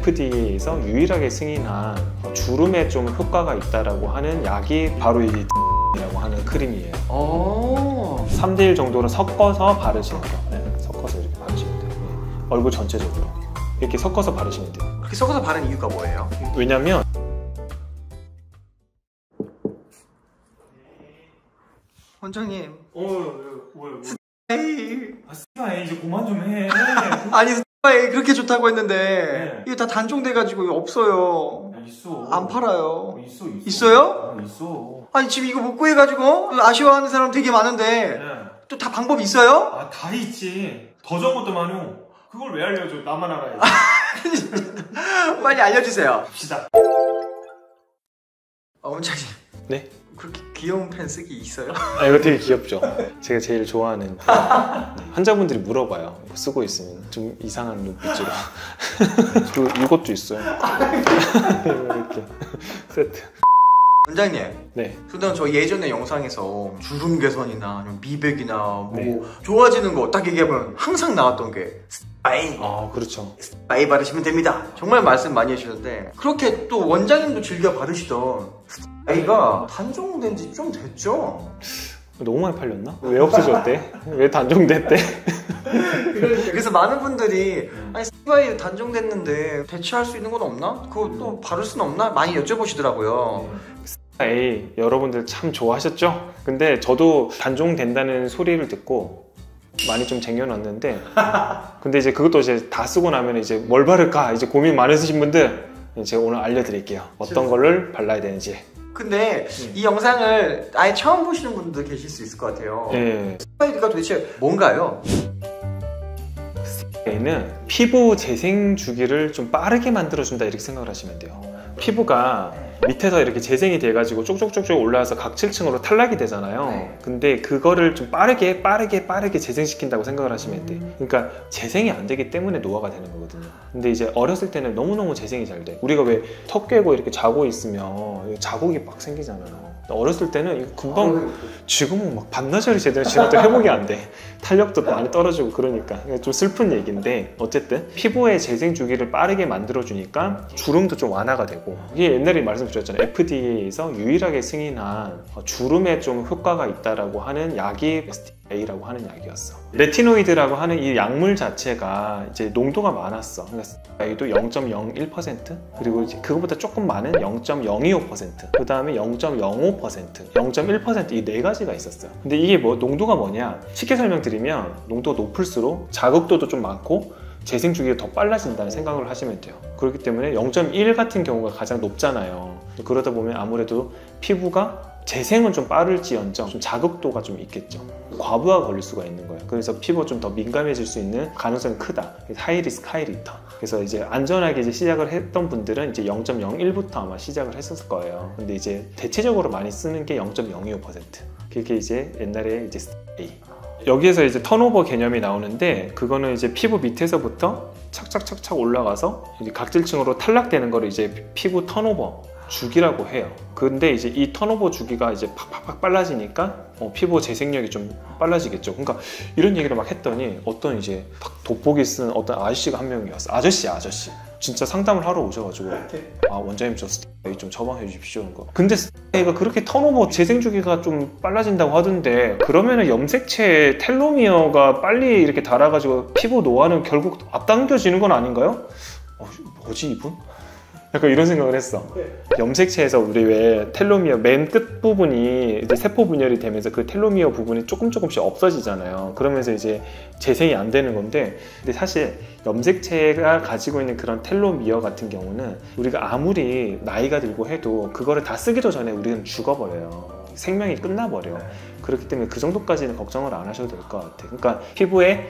FDA에서 유일하게 승인한 주름에 좀 효과가 있다라고 하는 약이 바로 이 이라고 하는 크림이에요. 3대1 정도로 섞어서 바르시는 거. 네, 섞어서 이렇게 바르시면 돼요. 네. 얼굴 전체적으로 이렇게 섞어서 바르시면 돼요. 그렇게 섞어서 바르는 이유가 뭐예요? 왜냐면 원장님. 뭐야? 에이. 스파이 이제 그만 좀 해. 아니 스파이 그렇게 좋다고 했는데 네. 이거 다 단종돼가지고 없어요. 있어. 안 팔아요. 있어. 있어요? 있어. 아니 지금 이거 못 구해가지고 아쉬워하는 사람 되게 많은데 네. 또 다 방법이 있어요? 아, 다 있지. 더 좋은 것도 많어. 그걸 왜 알려줘? 나만 알아야지. 빨리 알려주세요. 갑시다. 원장님. 네? 그렇게 귀여운 펜 쓰기 있어요? 아, 이거 되게 귀엽죠? 제가 제일 좋아하는 펜. 네. 환자분들이 물어봐요. 이거 쓰고 있으면 좀 이상한 눈빛으로. 그리고 이것도 있어요. 이렇게 세트. 원장님. 네. 근데 저 예전에 영상에서 주름 개선이나 아니면 미백이나 뭐 네. 좋아지는 거 딱 얘기하면 항상 나왔던 게 스파이. 그렇죠. 스파이 바르시면 됩니다. 정말 말씀 많이 해주셨는데 그렇게 또 원장님도 즐겨 바르시던 스파이가 단종된 지 좀 됐죠? 너무 많이 팔렸나? 왜 없어졌대? 왜 단종됐대? 그래서 많은 분들이 아니 스파이 단종됐는데 대체할 수 있는 건 없나? 그거 또 바를 수는 없나? 많이 여쭤보시더라고요. 에이, 여러분들 참 좋아하셨죠? 근데 저도 단종된다는 소리를 듣고 많이 좀 쟁여놨는데 근데 이제 그것도 이제 다 쓰고 나면 이제 뭘 바를까 이제 고민 많으신 분들 제가 오늘 알려드릴게요. 어떤 거를 발라야 되는지. 근데 이 영상을 아예 처음 보시는 분들도 계실 수 있을 것 같아요. 네. 스파이가 도대체 뭔가요? 스파이는 피부 재생 주기를 좀 빠르게 만들어준다 이렇게 생각을 하시면 돼요. 피부가 밑에서 이렇게 재생이 돼가지고 쭉쭉쭉쭉 올라와서 각 7층으로 탈락이 되잖아요. 네. 근데 그거를 좀 빠르게 재생시킨다고 생각을 하시면 돼. 그러니까 재생이 안 되기 때문에 노화가 되는 거거든요. 근데 이제 어렸을 때는 너무너무 재생이 잘 돼. 우리가 왜 턱 깨고 이렇게 자고 있으면 자국이 막 생기잖아요. 어렸을 때는 이거 금방 지금은 막 반나절이 제대로 지나도 회복이 안 돼. 탄력도 많이 떨어지고 그러니까 좀 슬픈 얘기인데 어쨌든 피부의 재생 주기를 빠르게 만들어주니까 주름도 좀 완화가 되고 이게 옛날에 말씀드렸잖아요. FDA에서 유일하게 승인한 주름에 좀 효과가 있다라고 하는 약이 STA라고 하는 약이었어. 레티노이드라고 하는 이 약물 자체가 이제 농도가 많았어. 그러니까 STA도 0.01% 그리고 이제 그거보다 조금 많은 0.025% 그 다음에 0.05% 0.1% 이 네 가지가 있었어요. 근데 이게 뭐 농도가 뭐냐? 쉽게 설명드리면 농도가 높을수록 자극도도 좀 많고 재생 주기가 더 빨라진다는 생각을 하시면 돼요. 그렇기 때문에 0.1 같은 경우가 가장 높잖아요. 그러다 보면 아무래도 피부가 재생은 좀 빠를지언정 좀 자극도가 좀 있겠죠. 과부하가 걸릴 수가 있는 거예요. 그래서 피부가 좀 더 민감해질 수 있는 가능성이 크다. 하이리스크 하이리턴. 그래서 이제 안전하게 이제 시작을 했던 분들은 이제 0.01부터 아마 시작을 했었을 거예요. 근데 이제 대체적으로 많이 쓰는 게 0.025%. 그게 이제 옛날에 이제 스테이. 여기에서 이제 턴오버 개념이 나오는데 그거는 이제 피부 밑에서부터 착착착착 올라가서 이제 각질층으로 탈락되는 거를 이제 피부 턴오버 주기라고 해요. 근데 이제 이 턴오버 주기가 이제 팍팍팍 빨라지니까 피부 재생력이 좀 빨라지겠죠. 그러니까 이런 얘기를 막 했더니 어떤 이제 딱 돋보기 쓴 어떤 아저씨가 한 명이 왔어. 아저씨 진짜 상담을 하러 오셔가지고 원장님 저 스테이 좀 처방해 주십시오. 근데 스테이가 그렇게 턴오버 재생 주기가 좀 빨라진다고 하던데 그러면은 염색체 텔로미어가 빨리 이렇게 닮아가지고 피부 노화는 결국 앞당겨지는 건 아닌가요? 뭐지 이분? 약간 이런 생각을 했어. 염색체에서 우리 왜 텔로미어 맨 끝 부분이 이제 세포 분열이 되면서 그 텔로미어 부분이 조금씩 없어지잖아요. 그러면서 이제 재생이 안 되는 건데 근데 사실 염색체가 가지고 있는 그런 텔로미어 같은 경우는 우리가 아무리 나이가 들고 해도 그거를 다 쓰기도 전에 우리는 죽어버려요. 생명이 끝나버려. 그렇기 때문에 그 정도까지는 걱정을 안 하셔도 될 것 같아요. 그러니까 피부에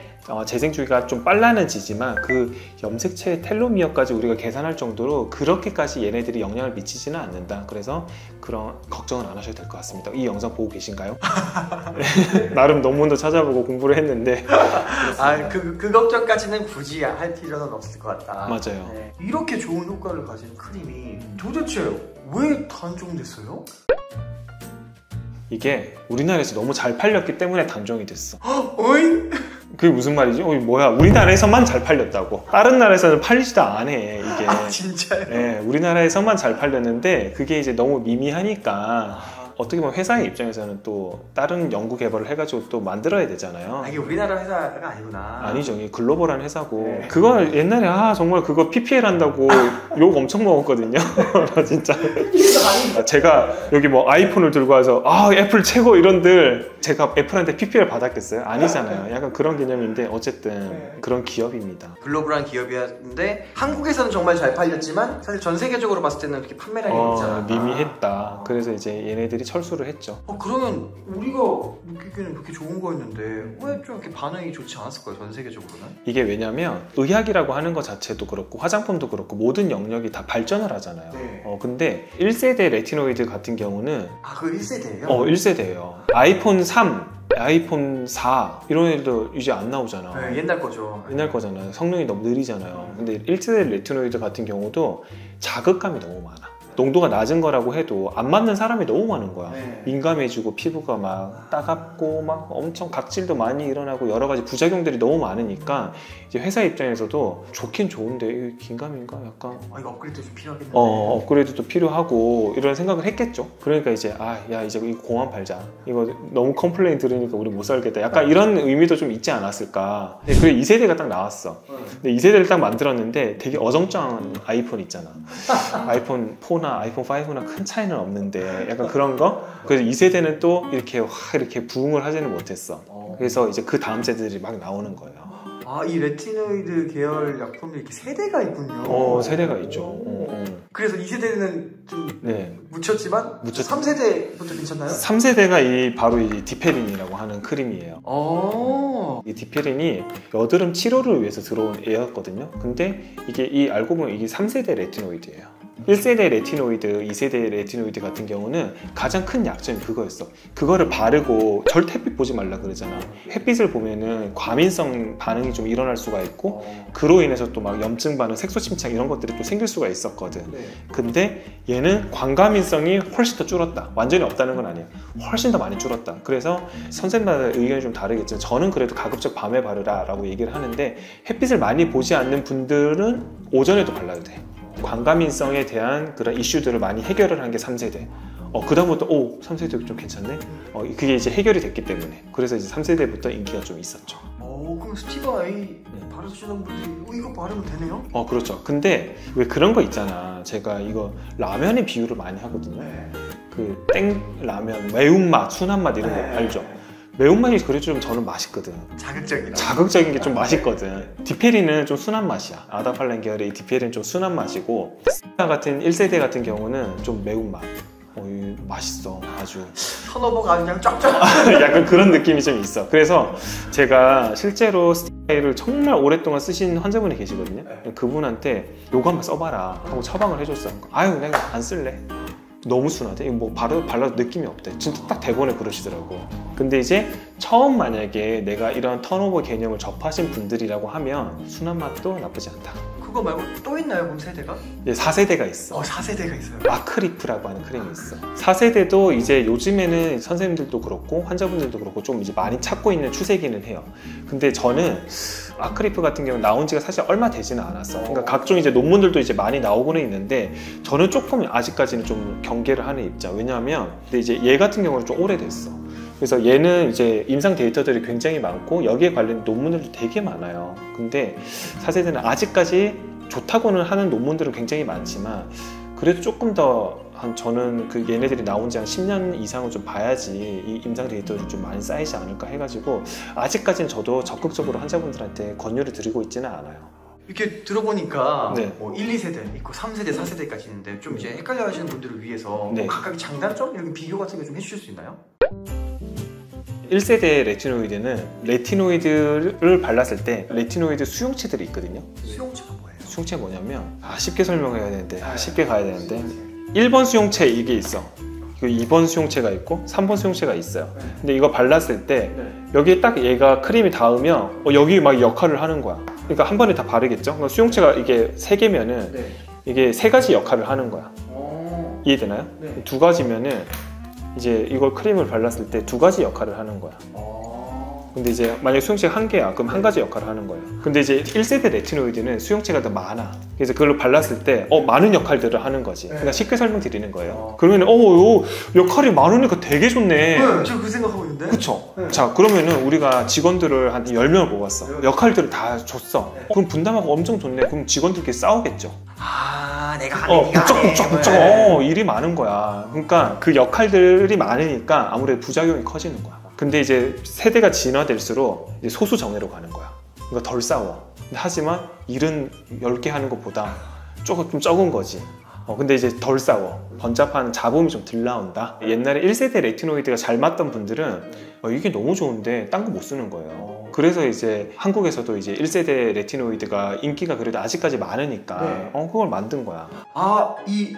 재생 주기가 좀 빨라지지만 그 염색체의 텔로미어까지 우리가 계산할 정도로 그렇게까지 얘네들이 영향을 미치지는 않는다. 그래서 그런 걱정은 안 하셔도 될 것 같습니다. 이 영상 보고 계신가요? 나름 논문도 찾아보고 공부를 했는데 그 걱정까지는 굳이 할 필요는 없을 것 같다. 맞아요. 네. 이렇게 좋은 효과를 가진 크림이 도대체 왜 단종됐어요? 이게 우리나라에서 너무 잘 팔렸기 때문에 단종이 됐어. 어잉? 그게 무슨 말이지? 뭐야, 우리나라에서만 잘 팔렸다고. 다른 나라에서는 팔리지도 않아 이게. 진짜요? 네, 우리나라에서만 잘 팔렸는데 그게 이제 너무 미미하니까 어떻게 보면 회사의 입장에서는 또 다른 연구 개발을 해가지고 또 만들어야 되잖아요. 이게 우리나라 회사가 아니구나. 아니죠. 이게 글로벌한 회사고. 그거 옛날에 정말 그거 PPL 한다고 욕 엄청 먹었거든요. 진짜. 제가 여기 뭐 아이폰을 들고 와서 애플 최고 이런들 제가 애플한테 PPL 받았겠어요? 아니잖아요. 약간 그런 개념인데 어쨌든 그런 기업입니다. 글로벌한 기업이었는데 한국에서는 정말 잘 팔렸지만 사실 전 세계적으로 봤을 때는 그렇게 판매량이 있지 않았나. 미미했다. 그래서 이제 얘네들이 철수를 했죠. 그러면 우리가 느끼기에는 그렇게 좋은 거였는데 왜 좀 이렇게 반응이 좋지 않았을까요? 전 세계적으로는? 이게 왜냐면 의학이라고 하는 것 자체도 그렇고 화장품도 그렇고 모든 영역이 다 발전을 하잖아요. 근데 1세대 레티노이드 같은 경우는 그 1세대예요? 1세대예요. 아이폰 3, 아이폰 4 이런 애들도 이제 안 나오잖아. 옛날 거죠. 옛날 거잖아요. 성능이 너무 느리잖아요. 근데 1세대 레티노이드 같은 경우도 자극감이 너무 많아. 농도가 낮은 거라고 해도 안 맞는 사람이 너무 많은 거야. 민감해지고 피부가 막 따갑고 막 엄청 각질도 많이 일어나고 여러 가지 부작용들이 너무 많으니까 이제 회사 입장에서도 좋긴 좋은데 이게 긴가민가 약간 이거 업그레이드 좀 필요하겠는데. 업그레이드도 필요하고 이런 생각을 했겠죠. 그러니까 이제 이제 이거 공안 팔자. 이거 너무 컴플레인 들으니까 우리 못 살겠다. 약간 이런 의미도 좀 있지 않았을까. 그래 2세대가 딱 나왔어. 근데 2세대를 딱 만들었는데 되게 어정쩡한 아이폰 있잖아. 아이폰 4나 아이폰 5나 큰 차이는 없는데 약간 그런 거. 그래서 2세대는 또 이렇게 부응을 하지는 못했어. 그래서 이제 그 다음 세대들이 막 나오는 거예요. 이 레티노이드 계열 약품이 이렇게 세대가 있군요. 세대가 있죠. 그래서 2세대는 좀 묻혔지만 3세대부터 괜찮나요? 3세대가 바로 이 디페린이라고 하는 크림이에요. 이 디페린이 여드름 치료를 위해서 들어온 애였거든요. 근데 이게 알고 보면 이게 3세대 레티노이드예요. 1세대 레티노이드, 2세대 레티노이드 같은 경우는 가장 큰 약점이 그거였어. 그거를 바르고 절대 햇빛 보지 말라 그러잖아. 햇빛을 보면은 과민성 반응이 좀 일어날 수가 있고 그로 인해서 또 막 염증 반응, 색소 침착 이런 것들이 또 생길 수가 있었거든. 근데 얘는 광과민성이 훨씬 더 줄었다. 완전히 없다는 건 아니야. 훨씬 더 많이 줄었다. 그래서 선생님마다 의견이 좀 다르겠지만 저는 그래도 가급적 밤에 바르라 라고 얘기를 하는데 햇빛을 많이 보지 않는 분들은 오전에도 발라도 돼. 광과민성에 대한 그런 이슈들을 많이 해결을 한 게 3세대. 그 다음부터 3세대 좀 괜찮네? 그게 이제 해결이 됐기 때문에. 그래서 이제 3세대부터 인기가 좀 있었죠. 그럼 스티브 아이 바르시는 분들이 이거 바르면 되네요? 그렇죠. 근데 왜 그런 거 있잖아. 제가 이거 라면에 비유를 많이 하거든요. 그 땡 라면, 매운맛, 순한맛 이런 거 알죠? 매운맛이 그래도 좀 저는 맛있거든. 자극적인 게 좀 맛있거든. 디페린은 좀 순한 맛이야. 아다팔렌 계열의 이 디페린은 좀 순한 맛이고 스타 같은 1세대 같은 경우는 좀 매운맛. 맛있어. 아주 턴오버가 그냥 쫙쫙 약간 그런 느낌이 좀 있어. 그래서 제가 실제로 스타일을 정말 오랫동안 쓰신 환자분이 계시거든요. 그분한테 요거 한번 써봐라 하고 처방을 해줬어. 내가 안 쓸래. 너무 순하대. 이거 뭐 발라도 느낌이 없대. 진짜 딱 대본에 그러시더라고. 근데 이제 처음 만약에 내가 이런 턴오버 개념을 접하신 분들이라고 하면 순한 맛도 나쁘지 않다. 그거 말고 또 있나요, 그럼 세대가? 4세대가 있어. 4세대가 있어요. 아크리프라고 하는 크림이 있어. 4세대도 이제 요즘에는 선생님들도 그렇고 환자분들도 그렇고 좀 이제 많이 찾고 있는 추세기는 해요. 근데 저는 아크리프 같은 경우는 나온 지가 사실 얼마 되지는 않았어. 그러니까 각종 이제 논문들도 이제 많이 나오고는 있는데 저는 조금 아직까지는 좀 경계를 하는 입장. 왜냐하면 근데 이제 얘 같은 경우는 좀 오래됐어. 그래서 얘는 이제 임상 데이터들이 굉장히 많고 여기에 관련 논문들도 되게 많아요. 근데 4세대는 아직까지 좋다고는 하는 논문들은 굉장히 많지만 그래도 조금 더 저는 그 얘네들이 나온 지 한 10년 이상을 좀 봐야지 이 임상 데이터들이 좀 많이 쌓이지 않을까 해가지고 아직까지는 저도 적극적으로 환자분들한테 권유를 드리고 있지는 않아요. 이렇게 들어보니까 1, 2세대 있고 3세대, 4세대까지 있는데 좀 이제 헷갈려 하시는 분들을 위해서 각각의 장단점? 이렇게 비교 같은 거 좀 해주실 수 있나요? 1세대 레티노이드는 레티노이드를 발랐을 때 레티노이드 수용체들이 있거든요. 수용체가 뭐예요? 수용체가 뭐냐면 쉽게 설명해야 되는데 쉽게 가야 되는데 1번 수용체 이게 있어. 2번 수용체가 있고 3번 수용체가 있어요. 근데 이거 발랐을 때 여기에 딱 얘가 크림이 닿으면 여기 막 역할을 하는 거야. 그러니까 한 번에 다 바르겠죠? 그러니까 수용체가 이게 3개면은 이게 3가지 역할을 하는 거야. 이해되나요? 2가지면은 이제 이걸 크림을 발랐을 때 2가지 역할을 하는 거야. 근데 이제 만약에 수용체가 한 개야, 그럼 한 가지 역할을 하는 거예요. 근데 이제 1세대 레티노이드는 수용체가 더 많아. 그래서 그걸로 발랐을 때 많은 역할들을 하는 거지. 그러니까 쉽게 설명드리는 거예요. 그러면 요 역할이 많으니까 되게 좋네. 네, 저 그 생각하고 있는데. 그쵸? 네. 자, 그러면은 우리가 직원들을 한 10명을 뽑았어. 역할들을 다 줬어. 그럼 분담하고 엄청 좋네. 그럼 직원들끼리 싸우겠죠. 아, 내가 하네, 네가 북적북적 일이 많은 거야. 그러니까 그 역할들이 많으니까 아무래도 부작용이 커지는 거야. 근데 이제 세대가 진화될수록 이제 소수 정예로 가는 거야. 그러니까 덜 싸워. 근데 하지만 일은 10개 하는 것보다 조금 좀 적은 거지. 근데 이제 덜 싸워. 번잡한 잡음이 좀 덜 나온다. 옛날에 1세대 레티노이드가 잘 맞던 분들은 이게 너무 좋은데 딴 거 못 쓰는 거예요. 그래서 이제 한국에서도 이제 1세대 레티노이드가 인기가 그래도 아직까지 많으니까 그걸 만든 거야. 아, 이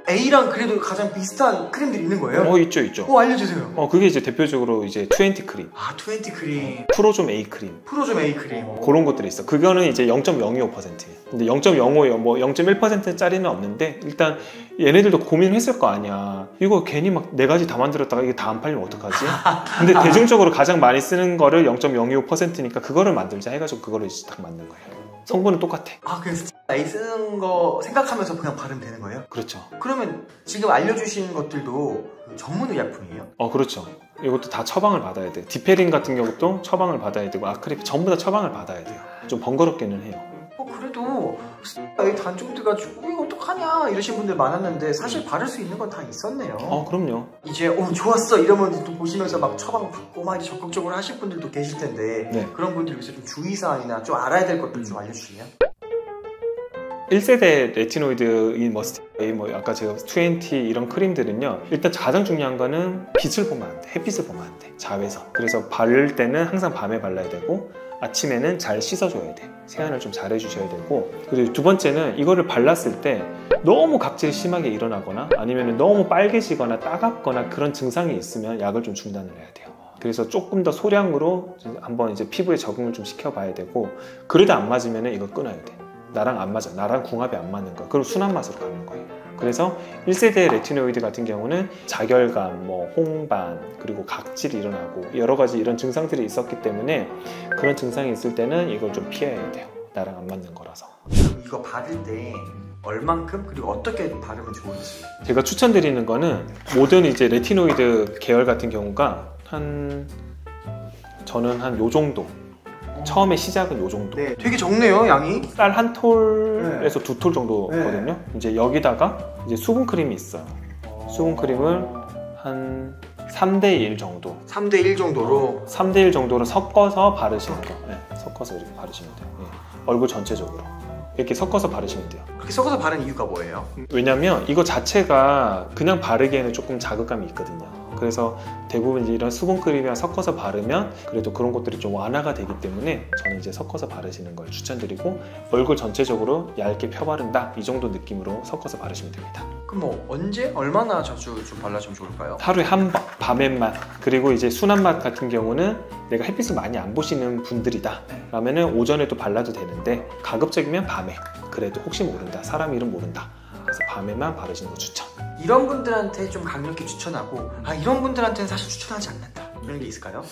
A랑 그래도 가장 비슷한 크림들이 있는 거예요? 있죠. 알려주세요. 그게 이제 대표적으로 이제 20 크림. 아, 20 크림. 프로좀 A 크림. 프로좀 A 크림. 그런 것들이 있어. 그거는 이제 0.025%예요. 근데 0.05, 뭐 0.1%짜리는 없는데 일단 얘네들도 고민을 했을 거 아니야. 이거 괜히 막 4가지 다 만들었다가 이게 다 안 팔리면 어떡하지? 근데 대중적으로 가장 많이 쓰는 거를 0.025%니까 그거를 만들자 해가지고 그거를 이제 딱 만든 거예요. 성분은 똑같아. 아, 그래서 A 쓰는 거 생각하면서 그냥 바르면 되는 거예요? 그렇죠. 그러면 지금 알려주신 것들도 전문 의약품이에요? 그렇죠. 이것도 다 처방을 받아야 돼. 디페린 같은 경우도 처방을 받아야 되고 아크릴 전부 다 처방을 받아야 돼요. 좀 번거롭기는 해요. 그래도 A 단종돼가지고 이거 어떡하냐 이러신 분들 많았는데 사실 바를 수 있는 건 다 있었네요. 그럼요. 이제 좋았어 이러면 또 보시면서 막 처방 받고 막 이제 적극적으로 하실 분들도 계실 텐데 그런 분들 위해서 좀 주의사항이나 좀 알아야 될 것들 좀 알려주실래요? 1세대 레티노이드인 아까 제가 20 이런 크림들은요, 일단 가장 중요한 거는 빛을 보면 안 돼. 햇빛을 보면 안 돼. 자외선. 그래서 바를 때는 항상 밤에 발라야 되고 아침에는 잘 씻어줘야 돼. 세안을 좀 잘 해주셔야 되고, 그리고 두 번째는 이거를 발랐을 때 너무 각질이 심하게 일어나거나 아니면 너무 빨개지거나 따갑거나 그런 증상이 있으면 약을 좀 중단을 해야 돼요. 그래서 조금 더 소량으로 한번 이제 피부에 적응을 좀 시켜봐야 되고, 그래도 안 맞으면 이거 끊어야 돼. 나랑 안 맞아. 나랑 궁합이 안 맞는 거야. 그럼 순한 맛으로 가는 거예요. 그래서 1세대 레티노이드 같은 경우는 자결감, 홍반, 그리고 각질이 일어나고 여러 가지 이런 증상들이 있었기 때문에 그런 증상이 있을 때는 이걸 좀 피해야 돼요. 나랑 안 맞는 거라서. 이거 바를 때 얼만큼 그리고 어떻게 바르면 좋은지. 제가 추천드리는 거는 모든 이제 레티노이드 계열 같은 경우가 저는 한 요 정도. 처음에 시작은 요 정도. 네, 되게 적네요, 양이. 쌀 한 톨에서 2톨 정도거든요. 이제 여기다가 이제 수분 크림이 있어요. 수분 크림을 한 3대1 정도. 3대1 정도로? 3대1 정도로 섞어서 바르시는 거. 섞어서 이렇게 바르시면 돼요. 얼굴 전체적으로. 이렇게 섞어서 바르시면 돼요. 그렇게 섞어서 바르는 이유가 뭐예요? 왜냐면 이거 자체가 그냥 바르기에는 조금 자극감이 있거든요. 그래서 대부분 이런 수분 크림이랑 섞어서 바르면 그래도 그런 것들이 좀 완화가 되기 때문에 저는 이제 섞어서 바르시는 걸 추천드리고, 얼굴 전체적으로 얇게 펴바른다 이 정도 느낌으로 섞어서 바르시면 됩니다. 그럼 언제 얼마나 자주 좀 발라주면 좋을까요? 하루에 한 번, 밤에만. 그리고 이제 순한 맛 같은 경우는 내가 햇빛을 많이 안 보시는 분들이다 라면은 오전에도 발라도 되는데, 가급적이면 밤에. 그래도 혹시 모른다, 사람 일은 모른다, 그래서 밤에만 바르시는 거 추천. 이런 분들한테 좀 강력히 추천하고, 이런 분들한테는 사실 추천하지 않는다, 이런 게 있을까요?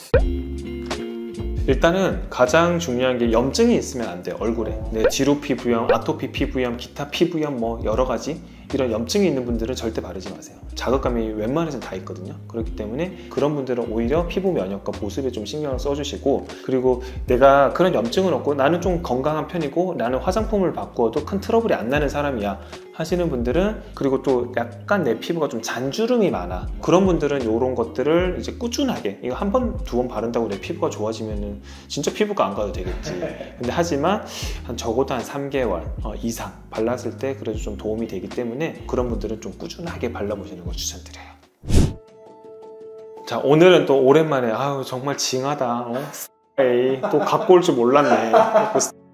일단은 가장 중요한 게 염증이 있으면 안 돼요. 얼굴에 지루 피부염, 아토피 피부염, 기타 피부염 여러 가지 이런 염증이 있는 분들은 절대 바르지 마세요. 자극감이 웬만해서는 다 있거든요. 그렇기 때문에 그런 분들은 오히려 피부 면역과 보습에 좀 신경을 써주시고, 그리고 내가 그런 염증은 없고 나는 좀 건강한 편이고 나는 화장품을 바꾸어도 큰 트러블이 안 나는 사람이야 하시는 분들은, 그리고 또 약간 내 피부가 좀 잔주름이 많아, 그런 분들은 이런 것들을 이제 꾸준하게, 이거 한 번, 두 번 바른다고 내 피부가 좋아지면은 진짜 피부가 안 가도 되겠지. 근데 하지만 적어도 한 3개월 이상 발랐을 때 그래도 좀 도움이 되기 때문에 그런 분들은 좀 꾸준하게 발라보시는 걸 추천드려요. 자, 오늘은 또 오랜만에 정말 징하다. 또 갖고 올 줄 몰랐네.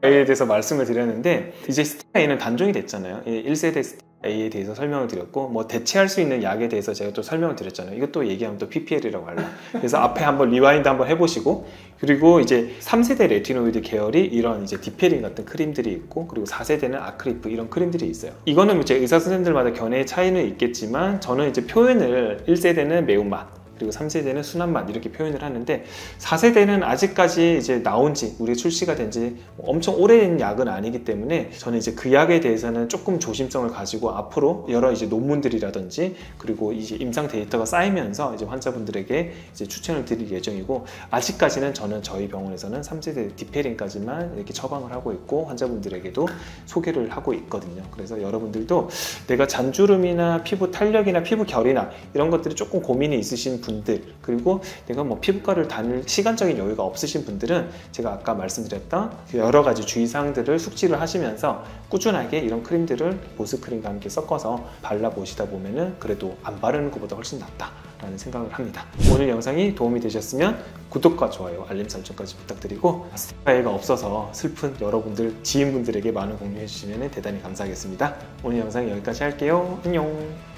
A에 대해서 말씀을 드렸는데, 이제 스테아A는 단종이 됐잖아요. 1세대 A에 대해서 설명을 드렸고, 대체할 수 있는 약에 대해서 제가 또 설명을 드렸잖아요. 이것도 얘기하면 또 PPL이라고 할라. 그래서 앞에 한번 리와인드 한번 해보시고, 그리고 이제 3세대 레티노이드 계열이 이런 이제 디페린 같은 크림들이 있고, 그리고 4세대는 아크리프 이런 크림들이 있어요. 이거는 이제 의사 선생님들마다 견해의 차이는 있겠지만, 저는 이제 표현을 1세대는 매운맛, 그리고 3세대는 순한 맛 이렇게 표현을 하는데 4세대는 아직까지 이제 나온 지 우리 출시가 된 지 엄청 오래된 약은 아니기 때문에 저는 이제 그 약에 대해서는 조금 조심성을 가지고 앞으로 여러 이제 논문들이라든지 그리고 이제 임상 데이터가 쌓이면서 이제 환자분들에게 이제 추천을 드릴 예정이고 아직까지는 저는 저희 병원에서는 3세대 디페린까지만 이렇게 처방을 하고 있고 환자분들에게도 소개를 하고 있거든요. 그래서 여러분들도 내가 잔주름이나 피부 탄력이나 피부 결이나 이런 것들이 조금 고민이 있으신 분들 그리고 내가 뭐 피부과를 다닐 시간적인 여유가 없으신 분들은 제가 아까 말씀드렸던 여러 가지 주의사항들을 숙지를 하시면서 꾸준하게 이런 크림들을 보습크림과 함께 섞어서 발라보시다 보면은 그래도 안 바르는 것보다 훨씬 낫다라는 생각을 합니다. 오늘 영상이 도움이 되셨으면 구독과 좋아요, 알림 설정까지 부탁드리고 스티바이가 없어서 슬픈 여러분들, 지인분들에게 많은 공유해 주시면 대단히 감사하겠습니다. 오늘 영상 여기까지 할게요. 안녕.